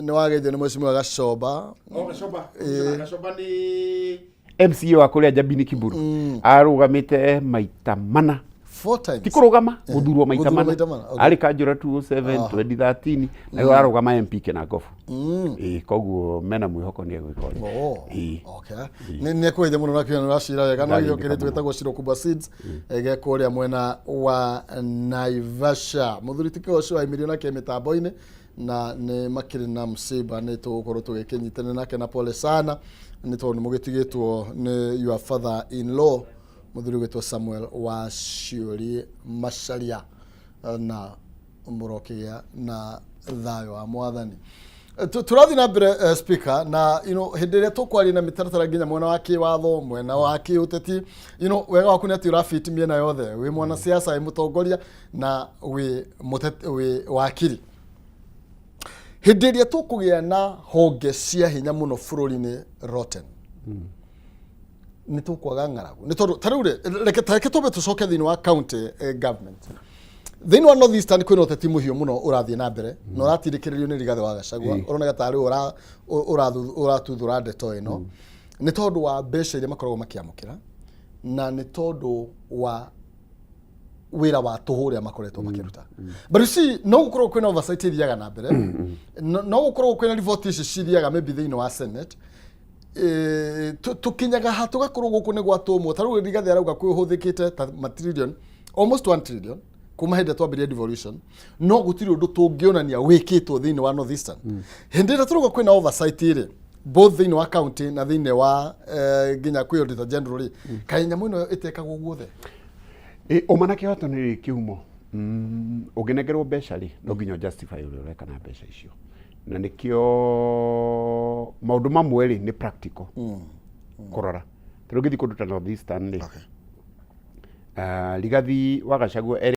Ni wageithio ni mheshimiwa Gacoba. Gacoba ni MCA wa kuria Njabini Kiburu. Arugamite maita mana. 4 times. Tikurugama guthurwo maita mana. Ari kanjura 2007 2013 na arugama MP Kinangofu. Koguo mena mwihoko ni egwika. Okay. Ni ekweje muno nakyo rashira wega no yo kire twetagwo Shiro Kubwa Seeds ege kuria mwena wa Naivasha. Muthuri tike ucio wa miliona ke mitambo-ini na ni makiri na msiba ni tugukorwo tugikinyitana nake na pole sana ni tondu mugitigitwo ni your father in law muthuri gwitwo Samuel wa Ciuri Macharia na murokia na thayo wa mwathani. Turathi na mbere speaker na hindi ria tukwari na mitaratara nginya mwena wa kiwatho mwena wa kiuteti wega waku ni ati urafit miena yothe wi mwana siasa imutongoria na wi wakiri. Hindi ria tukugia na honge cia hinya muno bururi-ini rotten ni tukwaga ng'aragu ni tondu tariu reke tobe tucoke thiini wa county government thiini wa North Eastern kwina uteti muhiu muno urathie na mbere na uratindikiririo ni Rigathi wa Gachagua urona tari uratuthura ndeto ino ni tondu wa mbeca iria makoragwo makiamukira na ni tondu wa wira wa tuhuria makoretwo makiruta. But you see no gukorwo kwina oversight iriaga na mbere no gukorwo kwina report ici ciriaga maybe thiini wa Senate tukinyaga hatu gakorwo guku ni gwatumwo tariu Rigathi arauga kwihuthikite trillion almost 1 trillion kuma hende twambiria devolution no gutiri undu tungionania wikitwo thiini wa North Eastern hindi ira turuga kwina oversight iri both thiini wa county na thiini wa nginya kwi auditor general kai nyamu ino itekagwo guothe omanake hoto ni kiumo uginegerwo mbeca ri no nginya justify ureka na mbeca icio na nikio maundu mamwe ri ni practical kurora turugithi kundu ta North Eastern ri Rigathi wa Gachagua